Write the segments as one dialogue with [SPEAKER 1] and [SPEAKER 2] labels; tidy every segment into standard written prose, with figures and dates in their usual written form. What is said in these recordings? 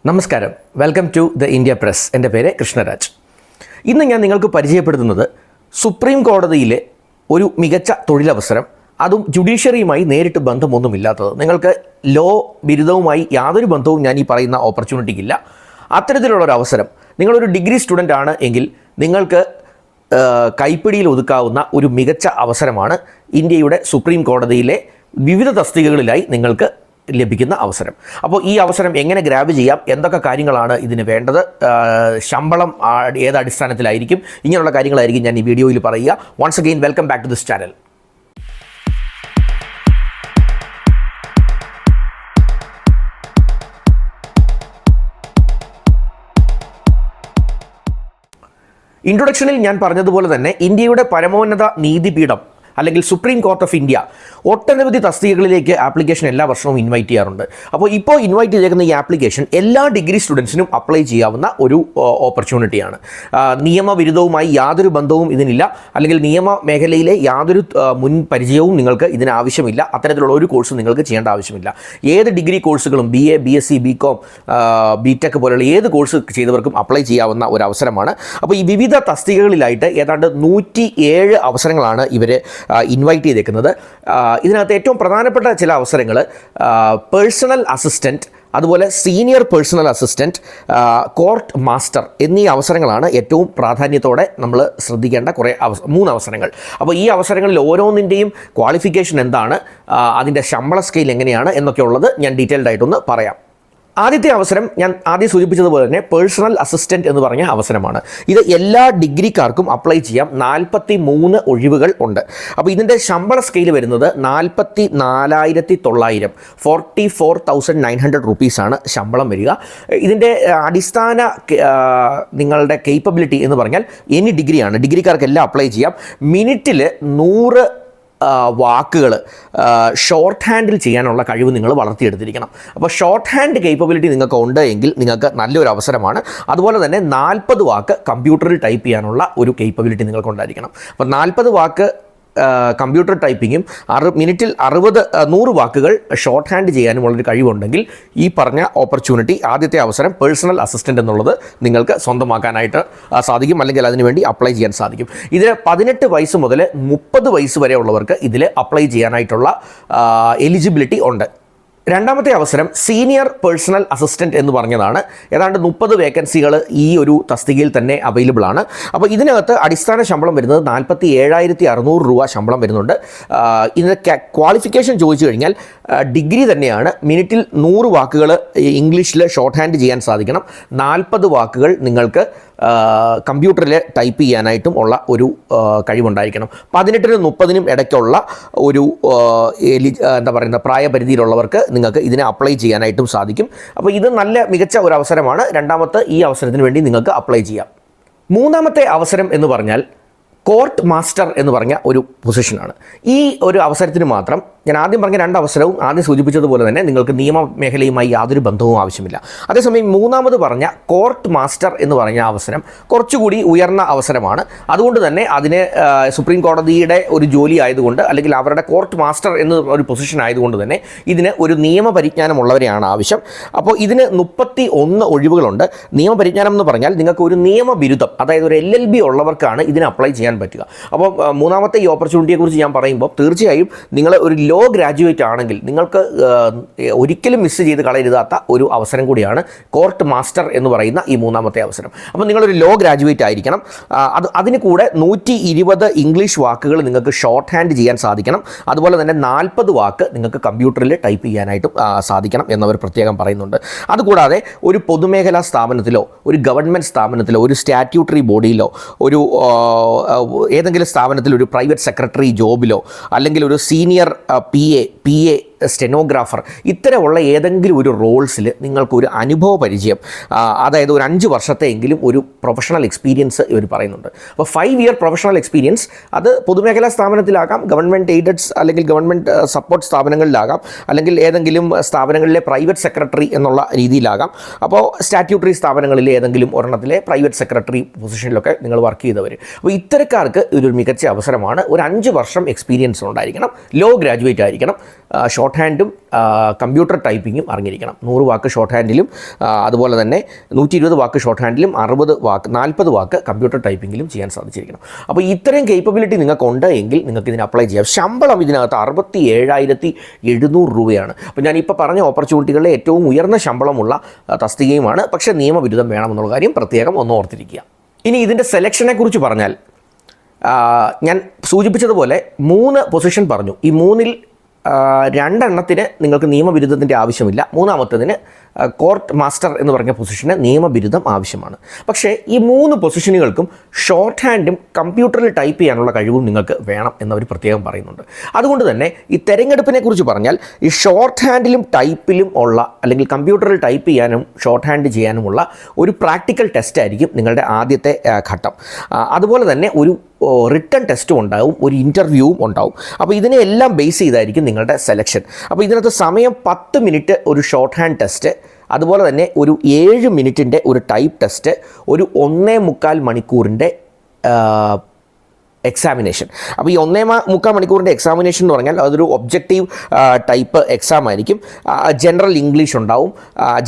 [SPEAKER 1] നമസ്കാരം, welcome to the India press. എൻ്റെ പേര് കൃഷ്ണരാജ്. ഇന്ന് ഞാൻ നിങ്ങൾക്ക് പരിചയപ്പെടുത്തുന്നത് സുപ്രീം കോടതിയിലെ ഒരു മികച്ച തൊഴിലവസരം, അതും ജുഡീഷ്യറിയുമായി നേരിട്ട് ബന്ധമൊന്നുമില്ലാത്തത്. നിങ്ങൾക്ക് ലോ ബിരുദവുമായി യാതൊരു ബന്ധവും ഞാൻ ഈ പറയുന്ന ഓപ്പർച്യൂണിറ്റിക്കില്ല. അത്തരത്തിലുള്ളൊരു അവസരം, നിങ്ങളൊരു ഡിഗ്രി സ്റ്റുഡൻ്റ് ആണ് എങ്കിൽ നിങ്ങൾക്ക് കൈപ്പിടിയിൽ ഒതുക്കാവുന്ന ഒരു മികച്ച അവസരമാണ് ഇന്ത്യയുടെ സുപ്രീം കോടതിയിലെ വിവിധ തസ്തികകളിലായി നിങ്ങൾക്ക് ലഭിക്കുന്ന അവസരം. അപ്പോൾ ഈ അവസരം എങ്ങനെ ഗ്രാബ് ചെയ്യാം, എന്തൊക്കെ കാര്യങ്ങളാണ് ഇതിന് വേണ്ടത്, ശമ്പളം ഏത് അടിസ്ഥാനത്തിലായിരിക്കും, ഇങ്ങനെയുള്ള കാര്യങ്ങളായിരിക്കും ഞാൻ ഈ വീഡിയോയിൽ പറയുക. Once again welcome back to this channel. ഇൻട്രൊഡക്ഷനിൽ ഞാൻ പറഞ്ഞതുപോലെ തന്നെ ഇന്ത്യയുടെ പരമോന്നത നീതിപീഠം അല്ലെങ്കിൽ സുപ്രീം കോർട്ട് ഓഫ് ഇന്ത്യ ഒട്ടനവധി തസ്തികകളിലേക്ക് ആപ്ലിക്കേഷൻ എല്ലാ വർഷവും ഇൻവൈറ്റ് ചെയ്യാറുണ്ട്. അപ്പോൾ ഇപ്പോൾ ഇൻവൈറ്റ് ചെയ്തേക്കുന്ന ഈ ആപ്ലിക്കേഷൻ എല്ലാ ഡിഗ്രി സ്റ്റുഡൻസിനും അപ്ലൈ ചെയ്യാവുന്ന ഒരു ഓപ്പർച്യൂണിറ്റിയാണ്. നിയമബിരുദവുമായി യാതൊരു ബന്ധവും ഇതിനില്ല, അല്ലെങ്കിൽ നിയമ മേഖലയിലെ യാതൊരു മുൻ പരിചയവും നിങ്ങൾക്ക് ഇതിന് ആവശ്യമില്ല. അത്തരത്തിലുള്ള ഒരു കോഴ്സും നിങ്ങൾക്ക് ചെയ്യേണ്ട ആവശ്യമില്ല. ഏത് ഡിഗ്രി കോഴ്സുകളും BA, BSc, BCom, BTech പോലുള്ള ഏത് കോഴ്സ് ചെയ്തവർക്കും അപ്ലൈ ചെയ്യാവുന്ന ഒരു അവസരമാണ്. അപ്പോൾ ഈ വിവിധ തസ്തികകളിലായിട്ട് ഏതാണ്ട് 107 അവസരങ്ങളാണ് ഇവർ ഇൻവൈറ്റ് ചെയ്തേക്കുന്നത്. ഇതിനകത്ത് ഏറ്റവും പ്രധാനപ്പെട്ട ചില അവസരങ്ങൾ പേഴ്സണൽ അസിസ്റ്റൻറ്റ്, അതുപോലെ senior personal assistant, court master എന്നീ അവസരങ്ങളാണ് ഏറ്റവും പ്രാധാന്യത്തോടെ നമ്മൾ ശ്രദ്ധിക്കേണ്ട 3 അവസരങ്ങൾ. അപ്പോൾ ഈ അവസരങ്ങളിൽ ഓരോന്നിൻ്റെയും ക്വാളിഫിക്കേഷൻ എന്താണ്, അതിൻ്റെ ശമ്പള സ്കെയിൽ എങ്ങനെയാണ് എന്നൊക്കെ ഉള്ളത് ഞാൻ ഡീറ്റെയിൽഡ് ആയിട്ടൊന്ന് പറയാം. ആദ്യത്തെ അവസരം ഞാൻ ആദ്യം സൂചിപ്പിച്ചതുപോലെ തന്നെ പേഴ്സണൽ അസിസ്റ്റൻറ്റ് എന്ന് പറഞ്ഞ അവസരമാണ്. ഇത് എല്ലാ ഡിഗ്രിക്കാർക്കും അപ്ലൈ ചെയ്യാം. 43 ഒഴിവുകൾ ഉണ്ട്. അപ്പോൾ ഇതിൻ്റെ ശമ്പള സ്കെയിൽ വരുന്നത് 44,900, 44,900 റുപ്പീസാണ് ശമ്പളം വരിക. ഇതിൻ്റെ അടിസ്ഥാന നിങ്ങളുടെ കേപ്പബിലിറ്റി എന്ന് പറഞ്ഞാൽ എനി ഡിഗ്രിയാണ്. ഡിഗ്രിക്കാർക്കെല്ലാം അപ്ലൈ ചെയ്യാം. മിനിറ്റിൽ 100 വാക്കുകൾ ഷോർട്ട് ഹാൻഡിൽ ചെയ്യാനുള്ള കഴിവ് നിങ്ങൾ വളർത്തിയെടുത്തിരിക്കണം. അപ്പോൾ ഷോർട്ട് ഹാൻഡ് കേപ്പബിലിറ്റി നിങ്ങൾക്ക് ഉണ്ട് എങ്കിൽ നിങ്ങൾക്ക് നല്ലൊരു അവസരമാണ്. അതുപോലെ തന്നെ 40 വാക്ക് കമ്പ്യൂട്ടറിൽ ടൈപ്പ് ചെയ്യാനുള്ള ഒരു കേപ്പബിലിറ്റി നിങ്ങൾക്കുണ്ടായിരിക്കണം. അപ്പോൾ 40 വാക്ക് കമ്പ്യൂട്ടർ ടൈപ്പിങ്ങും മിനിറ്റിൽ 100 വാക്കുകൾ ഷോർട്ട് ഹാൻഡ് ചെയ്യാനുമുള്ളൊരു കഴിവുണ്ടെങ്കിൽ ഈ പറഞ്ഞ ഓപ്പർച്യൂണിറ്റി, ആദ്യത്തെ അവസരം പേഴ്സണൽ അസിസ്റ്റൻ്റ് എന്നുള്ളത് നിങ്ങൾക്ക് സ്വന്തമാക്കാനായിട്ട് സാധിക്കും, അല്ലെങ്കിൽ അതിനുവേണ്ടി അപ്ലൈ ചെയ്യാൻ സാധിക്കും. ഇതിൽ 18 വയസ്സ് മുതൽ 30 വയസ്സ് വരെ ഉള്ളവർക്ക് ഇതിൽ അപ്ലൈ ചെയ്യാനായിട്ടുള്ള എലിജിബിലിറ്റി ഉണ്ട്. രണ്ടാമത്തെ അവസരം സീനിയർ പേഴ്സണൽ അസിസ്റ്റൻറ്റ് എന്ന് പറഞ്ഞതാണ്. ഏതാണ്ട് 30 വേക്കൻസികൾ ഈ ഒരു തസ്തികയിൽ തന്നെ അവൈലബിൾ ആണ്. അപ്പോൾ ഇതിനകത്ത് അടിസ്ഥാന ശമ്പളം വരുന്നത് 47,600 രൂപ ശമ്പളം വരുന്നുണ്ട്. ഇതിന് ക്വാളിഫിക്കേഷൻ ചോദിച്ചു കഴിഞ്ഞാൽ ഡിഗ്രി തന്നെയാണ്. മിനിറ്റിൽ 100 വാക്കുകൾ ഇംഗ്ലീഷിൽ ഷോർട്ട് ഹാൻഡ് ചെയ്യാൻ സാധിക്കണം. 40 വാക്കുകൾ നിങ്ങൾക്ക് കമ്പ്യൂട്ടറിൽ ടൈപ്പ് ചെയ്യാനായിട്ടും ഉള്ള ഒരു കഴിവുണ്ടായിരിക്കണം. 18-നും 30-നും ഇടയ്ക്കുള്ള ഒരു എന്താ പറയുന്ന പ്രായപരിധിയിലുള്ളവർക്ക് നിങ്ങൾക്ക് ഇതിനെ അപ്ലൈ ചെയ്യാനായിട്ടും സാധിക്കും. അപ്പോൾ ഇത് നല്ല മികച്ച ഒരു അവസരമാണ്. രണ്ടാമത്തെ ഈ അവസരത്തിന് വേണ്ടി നിങ്ങൾക്ക് അപ്ലൈ ചെയ്യാം. മൂന്നാമത്തെ അവസരം എന്ന് പറഞ്ഞാൽ കോർട്ട് മാസ്റ്റർ എന്ന് പറഞ്ഞ ഒരു പൊസിഷനാണ്. ഈ ഒരു അവസരത്തിന് മാത്രം ഞാൻ ആദ്യം പറഞ്ഞ 2 അവസരവും ആദ്യം സൂചിപ്പിച്ചതുപോലെ തന്നെ നിങ്ങൾക്ക് നിയമ മേഖലയുമായി യാതൊരു ബന്ധവും ആവശ്യമില്ല. അതേസമയം മൂന്നാമത് പറഞ്ഞ കോർട്ട് മാസ്റ്റർ എന്ന് പറഞ്ഞ അവസരം കുറച്ചുകൂടി ഉയർന്ന അവസരമാണ്. അതുകൊണ്ട് തന്നെ അതിന് സുപ്രീം കോടതിയുടെ ഒരു ജോലി ആയതുകൊണ്ട്, അല്ലെങ്കിൽ അവരുടെ കോർട്ട് മാസ്റ്റർ എന്ന ഒരു പൊസിഷൻ ആയതുകൊണ്ട് തന്നെ ഇതിന് ഒരു നിയമപരിജ്ഞാനമുള്ളവരെയാണ് ആവശ്യം. അപ്പോൾ ഇതിന് 31 ഒഴിവുകളുണ്ട്. നിയമപരിജ്ഞാനം എന്ന് പറഞ്ഞാൽ നിങ്ങൾക്ക് ഒരു നിയമ ബിരുദം, അതായത് ഒരു LLB ഉള്ളവർക്കാണ് ഇതിന് അപ്ലൈ ചെയ്യാൻ പറ്റുക. അപ്പോൾ മൂന്നാമത്തെ ഈ ഓപ്പർച്യൂണിറ്റിയെക്കുറിച്ച് ഞാൻ പറയുമ്പോൾ തീർച്ചയായും നിങ്ങൾ ഒരു ലോ ഗ്രാജുവേറ്റ് ആണെങ്കിൽ നിങ്ങൾക്ക് ഒരിക്കലും മിസ് ചെയ്ത് കളയരുതാത്ത ഒരു അവസരം കൂടിയാണ് കോർട്ട് മാസ്റ്റർ എന്ന് പറയുന്ന ഈ മൂന്നാമത്തെ അവസരം. അപ്പോൾ നിങ്ങളൊരു ലോ ഗ്രാജുവേറ്റ് ആയിരിക്കണം. അതിന് കൂടെ 120 ഇംഗ്ലീഷ് വാക്കുകൾ നിങ്ങൾക്ക് ഷോർട്ട് ഹാൻഡ് ചെയ്യാൻ സാധിക്കണം. അതുപോലെ തന്നെ 40 വാക്ക് നിങ്ങൾക്ക് കമ്പ്യൂട്ടറിൽ ടൈപ്പ് ചെയ്യാനായിട്ടും സാധിക്കണം എന്നവർ പ്രത്യേകം പറയുന്നുണ്ട്. അതുകൂടാതെ ഒരു പൊതുമേഖലാ സ്ഥാപനത്തിലോ, ഒരു ഗവൺമെൻറ് സ്ഥാപനത്തിലോ, ഒരു സ്റ്റാറ്റ്യൂട്ടറി ബോഡിയിലോ, ഒരു ഏതെങ്കിലും സ്ഥാപനത്തിൽ ഒരു പ്രൈവറ്റ് സെക്രട്ടറി ജോബിലോ, അല്ലെങ്കിൽ ഒരു സീനിയർ PA സ്റ്റെനോഗ്രാഫർ, ഇത്തരമുള്ള ഏതെങ്കിലും ഒരു റോൾസിൽ നിങ്ങൾക്കൊരു അനുഭവ പരിചയം, അതായത് ഒരു 5 വർഷത്തെയെങ്കിലും ഒരു പ്രൊഫഷണൽ എക്സ്പീരിയൻസ് ഇവർ പറയുന്നുണ്ട്. അപ്പോൾ 5 ഇയർ പ്രൊഫഷണൽ എക്സ്പീരിയൻസ് അത് പൊതുമേഖലാ സ്ഥാപനത്തിലാകാം, ഗവൺമെൻറ് എയ്ഡഡ് അല്ലെങ്കിൽ ഗവൺമെൻറ് സപ്പോർട്ട് സ്ഥാപനങ്ങളിലാകാം, അല്ലെങ്കിൽ ഏതെങ്കിലും സ്ഥാപനങ്ങളിലെ പ്രൈവറ്റ് സെക്രട്ടറി എന്നുള്ള രീതിയിലാകാം. അപ്പോൾ സ്റ്റാറ്റ്യൂട്ടറി സ്ഥാപനങ്ങളിലെ ഏതെങ്കിലും ഒരെണ്ണത്തിലെ പ്രൈവറ്റ് സെക്രട്ടറി പൊസിഷനിലൊക്കെ നിങ്ങൾ വർക്ക് ചെയ്തവർ. അപ്പോൾ ഇത്തരക്കാർക്ക് ഇതൊരു മികച്ച അവസരമാണ്. ഒരു 5 വർഷം എക്സ്പീരിയൻസ് ഉണ്ടായിരിക്കണം, ലോ ഗ്രാജുവേറ്റ് ആയിരിക്കണം, ഷോർട്ട് ഷോർട്ട് ഹാൻഡും കമ്പ്യൂട്ടർ ടൈപ്പിങ്ങും അറിഞ്ഞിരിക്കണം. 100 വാക്ക് ഷോർട്ട് ഹാൻഡിലും അതുപോലെ തന്നെ 120 വാക്ക് ഷോർട്ട് ഹാൻഡിലും 40 വാക്ക് കമ്പ്യൂട്ടർ ടൈപ്പിങ്ങിലും ചെയ്യാൻ സാധിച്ചിരിക്കണം. അപ്പോൾ ഇത്രയും കേപ്പബിലിറ്റി നിങ്ങൾക്കുണ്ട് എങ്കിൽ നിങ്ങൾക്ക് ഇതിന് അപ്ലൈ ചെയ്യാം. ശമ്പളം ഇതിനകത്ത് 67,700 രൂപയാണ്. അപ്പോൾ ഞാനിപ്പോൾ പറഞ്ഞ ഓപ്പർച്യൂണിറ്റികളിലെ ഏറ്റവും ഉയർന്ന ശമ്പളമുള്ള തസ്തികയുമാണ്. പക്ഷേ നിയമബിരുദം വേണമെന്നുള്ള കാര്യം പ്രത്യേകം ഒന്ന് ഓർത്തിരിക്കുക. ഇനി ഇതിൻ്റെ സെലക്ഷനെ കുറിച്ച് പറഞ്ഞാൽ ഞാൻ സൂചിപ്പിച്ചതുപോലെ 3 പൊസിഷൻ പറഞ്ഞു. ഈ 3-ൽ 2 എണ്ണത്തിന് നിങ്ങൾക്ക് നിയമബിരുദത്തിൻ്റെ ആവശ്യമില്ല. 3-മത്തേതിന് കോർട്ട് മാസ്റ്റർ എന്ന് പറഞ്ഞ പൊസിഷന് നിയമബിരുദം ആവശ്യമാണ്. പക്ഷേ ഈ 3 പൊസിഷനുകൾക്കും ഷോർട്ട് ഹാൻഡും കമ്പ്യൂട്ടറിൽ ടൈപ്പ് ചെയ്യാനുള്ള കഴിവും നിങ്ങൾക്ക് വേണം എന്നവർ പ്രത്യേകം പറയുന്നുണ്ട്. അതുകൊണ്ട് തന്നെ ഈ തെരഞ്ഞെടുപ്പിനെ കുറിച്ച് പറഞ്ഞാൽ ഈ ഷോർട്ട് ഹാൻഡിലും ടൈപ്പിലും ഉള്ള അല്ലെങ്കിൽ കമ്പ്യൂട്ടറിൽ ടൈപ്പ് ചെയ്യാനും ഷോർട്ട് ഹാൻഡ് ചെയ്യാനുമുള്ള ഒരു പ്രാക്ടിക്കൽ ടെസ്റ്റ് ആയിരിക്കും നിങ്ങളുടെ ആദ്യത്തെ ഘട്ടം. അതുപോലെ തന്നെ ഒരു റിട്ടൺ ടെസ്റ്റും ഉണ്ടാവും, ഒരു ഇൻ്റർവ്യൂവും ഉണ്ടാവും. അപ്പോൾ ഇതിനെല്ലാം ബേസ് ചെയ്തായിരിക്കും നിങ്ങളുടെ സെലക്ഷൻ. അപ്പോൾ ഇതിനകത്ത് സമയം 10 മിനിറ്റ് ഒരു ഷോർട്ട് ഹാൻഡ് ടെസ്റ്റ്, അതുപോലെ തന്നെ ഒരു 7 മിനിറ്റിൻ്റെ ഒരു ടൈപ്പ് ടെസ്റ്റ്, ഒരു 1.25 മണിക്കൂറിൻ്റെ എക്സാമിനേഷൻ. അപ്പോൾ ഈ 1.25 മണിക്കൂറിൻ്റെ എക്സാമിനേഷൻ എന്ന് പറഞ്ഞാൽ അതൊരു ഒബ്ജക്റ്റീവ് ടൈപ്പ് എക്സാം ആയിരിക്കും. ജനറൽ ഇംഗ്ലീഷ് ഉണ്ടാവും,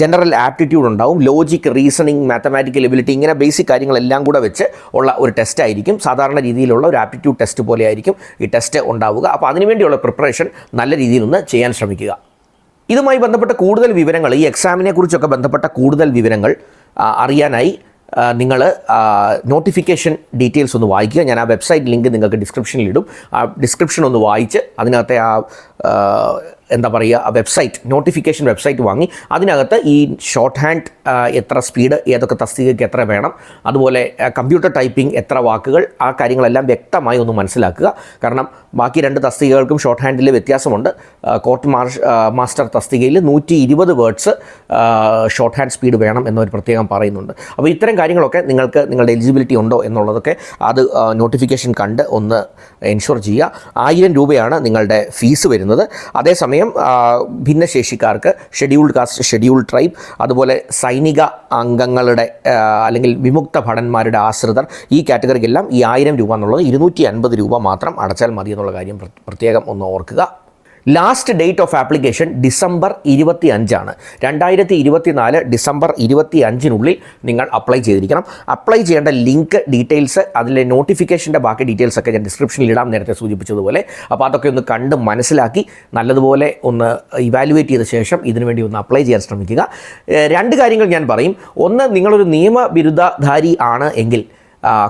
[SPEAKER 1] ജനറൽ ആപ്റ്റിറ്റ്യൂഡ് ഉണ്ടാവും, ലോജിക്, റീസണിങ്, മാത്തമാറ്റിക്കൽ എബിലിറ്റി, ഇങ്ങനെ ബേസിക് കാര്യങ്ങളെല്ലാം കൂടെ വെച്ച് ഉള്ള ഒരു ടെസ്റ്റ് ആയിരിക്കും. സാധാരണ രീതിയിലുള്ള ഒരു ആപ്റ്റിറ്റ്യൂഡ് ടെസ്റ്റ് പോലെ ആയിരിക്കും ഈ ടെസ്റ്റ് ഉണ്ടാവുക. അപ്പോൾ അതിനുവേണ്ടിയുള്ള പ്രിപ്പറേഷൻ നല്ല രീതിയിലൊന്ന് ചെയ്യാൻ ശ്രമിക്കുക. ഇതുമായി ബന്ധപ്പെട്ട കൂടുതൽ വിവരങ്ങൾ, ഈ എക്സാമിനെ കുറിച്ചൊക്കെ ബന്ധപ്പെട്ട കൂടുതൽ വിവരങ്ങൾ അറിയാനായി നിങ്ങൾ നോട്ടിഫിക്കേഷൻ ഡീറ്റെയിൽസ് ഒന്ന് വായിക്കുക. ഞാൻ ആ വെബ്സൈറ്റ് ലിങ്ക് നിങ്ങൾക്ക് ഡിസ്ക്രിപ്ഷനിൽ ഇടും. ആ ഡിസ്ക്രിപ്ഷൻ ഒന്ന് വായിച്ച് അതിനകത്തെ എന്താ പറയുക, വെബ്സൈറ്റ്, നോട്ടിഫിക്കേഷൻ വെബ്സൈറ്റ് വാങ്ങി അതിനകത്ത് ഈ ഷോർട്ട് ഹാൻഡ് എത്ര സ്പീഡ്, ഏതൊക്കെ തസ്തികയ്ക്ക് എത്ര വേണം, അതുപോലെ കമ്പ്യൂട്ടർ ടൈപ്പിംഗ് എത്ര വാക്കുകൾ, ആ കാര്യങ്ങളെല്ലാം വ്യക്തമായി ഒന്ന് മനസ്സിലാക്കുക. കാരണം ബാക്കി 2 തസ്തികകൾക്കും ഷോർട്ട് ഹാൻഡിൽ വ്യത്യാസമുണ്ട്. കോർട്ട് മാസ്റ്റർ തസ്തികയിൽ 120 വേർഡ്സ് ഷോർട്ട് ഹാൻഡ് സ്പീഡ് വേണം എന്നവർ പ്രത്യേകം പറയുന്നുണ്ട്. അപ്പോൾ ഇത്തരം കാര്യങ്ങളൊക്കെ നിങ്ങൾക്ക് നിങ്ങളുടെ എലിജിബിലിറ്റി ഉണ്ടോ എന്നുള്ളതൊക്കെ അത് നോട്ടിഫിക്കേഷൻ കണ്ട് ഒന്ന് എൻഷുർ ചെയ്യുക. 1000 രൂപയാണ് നിങ്ങളുടെ ഫീസ് വരുന്നത്. അതേസമയം ഭിന്നശേഷിക്കാർക്ക്, ഷെഡ്യൂൾഡ് കാസ്റ്റ്, ഷെഡ്യൂൾഡ് ട്രൈബ്, അതുപോലെ സൈനിക അംഗങ്ങളുടെ അല്ലെങ്കിൽ വിമുക്ത ഭടന്മാരുടെ ആശ്രിതർ, ഈ കാറ്റഗറിക്കെല്ലാം ഈ 1000 രൂപ എന്നുള്ളത് 250 രൂപ മാത്രം അടച്ചാൽ മതി എന്നുള്ള കാര്യം പ്രത്യേകം ഒന്ന് ഓർക്കുക. Last date of application December 25 2024 December 25 നിങ്ങൾ അപ്ലൈ ചെയ്തിരിക്കണം. അപ്ലൈ ചെയ്യേണ്ട ലിങ്ക്, ഡീറ്റെയിൽസ്, അതിലെ നോട്ടിഫിക്കേഷൻ്റെ ബാക്കി ഡീറ്റെയിൽസൊക്കെ ഞാൻ ഡിസ്ക്രിപ്ഷനിൽ ഇടാം, നേരത്തെ സൂചിപ്പിച്ചതുപോലെ. അപ്പോൾ അതൊക്കെ ഒന്ന് കണ്ട് മനസ്സിലാക്കി നല്ലതുപോലെ ഒന്ന് ഇവാലുവേറ്റ് ചെയ്ത ശേഷം ഇതിനുവേണ്ടി ഒന്ന് അപ്ലൈ ചെയ്യാൻ ശ്രമിക്കുക. 2 കാര്യങ്ങൾ ഞാൻ പറയും. ഒന്ന്, നിങ്ങളൊരു നിയമബിരുദധാരി ആണ് എങ്കിൽ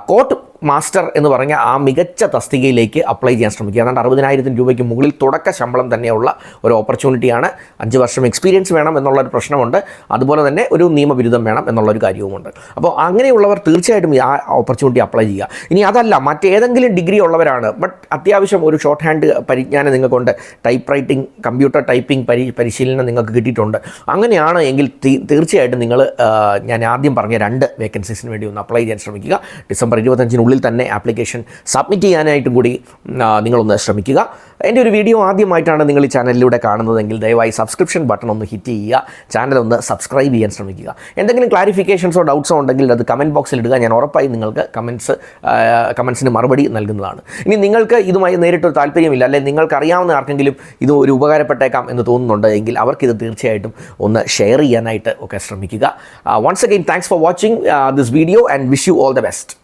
[SPEAKER 1] കോർട്ട് മാസ്റ്റർ എന്ന് പറഞ്ഞ ആ മികച്ച തസ്തികയിലേക്ക് അപ്ലൈ ചെയ്യാൻ ശ്രമിക്കുക. ഏതാണ്ട് 60,000 രൂപയ്ക്ക് മുകളിൽ തുടക്ക ശമ്പളം തന്നെയുള്ള ഒരു ഓപ്പർച്യൂണിറ്റിയാണ്. 5 വർഷം എക്സ്പീരിയൻസ് വേണം എന്നുള്ളൊരു പ്രശ്നമുണ്ട്. അതുപോലെ തന്നെ ഒരു നിയമബിരുദം വേണം എന്നുള്ളൊരു കാര്യവുമുണ്ട്. അപ്പോൾ അങ്ങനെയുള്ളവർ തീർച്ചയായിട്ടും ആ ഓപ്പർച്യൂണിറ്റി അപ്ലൈ ചെയ്യുക. ഇനി അതല്ല, മറ്റേതെങ്കിലും ഡിഗ്രി ഉള്ളവരാണ്, ബട്ട് അത്യാവശ്യം ഒരു ഷോർട്ട് ഹാൻഡ് പരിജ്ഞാനം നിങ്ങൾക്കുണ്ട്, ടൈപ്പ് റൈറ്റിംഗ്, കമ്പ്യൂട്ടർ ടൈപ്പിംഗ് പരിശീലനം നിങ്ങൾക്ക് കിട്ടിയിട്ടുണ്ട്, അങ്ങനെയാണ് എങ്കിൽ തീർച്ചയായിട്ടും നിങ്ങൾ ഞാൻ ആദ്യം പറഞ്ഞ 2 വേക്കൻസീസിന് വേണ്ടി ഒന്ന് അപ്ലൈ ചെയ്യാൻ ശ്രമിക്കുക. ഡിസംബർ 25 തന്നെ ആപ്ലിക്കേഷൻ സബ്മിറ്റ് ചെയ്യാനായിട്ടും കൂടി നിങ്ങളൊന്ന് ശ്രമിക്കുക. എൻ്റെ ഒരു വീഡിയോ ആദ്യമായിട്ടാണ് നിങ്ങൾ ഈ ചാനലിലൂടെ കാണുന്നതെങ്കിൽ ദയവായി സബ്സ്ക്രിപ്ഷൻ ബട്ടൺ ഒന്ന് ഹിറ്റ് ചെയ്യുക, ചാനൽ ഒന്ന് സബ്സ്ക്രൈബ് ചെയ്യാൻ ശ്രമിക്കുക. എന്തെങ്കിലും ക്ലാരിഫിക്കേഷൻസോ ഡൗട്ട്സോ ഉണ്ടെങ്കിൽ അത് കമൻറ്റ് ബോക്സിൽ ഇടുക. ഞാൻ ഉറപ്പായി നിങ്ങൾക്ക് കമൻസിന് മറുപടി നൽകുന്നതാണ്. ഇനി നിങ്ങൾക്ക് ഇതുമായി നേരിട്ടൊരു താല്പര്യമില്ല, അല്ലെങ്കിൽ നിങ്ങൾക്കറിയാവുന്ന ആർക്കെങ്കിലും ഇത് ഒരു ഉപകാരപ്പെട്ടേക്കാം എന്ന് തോന്നുന്നുണ്ട് എങ്കിൽ അവർക്കിത് തീർച്ചയായിട്ടും ഒന്ന് ഷെയർ ചെയ്യാനായിട്ട് ഒക്കെ ശ്രമിക്കുക. Once again thanks for watching this video and wish you all the best.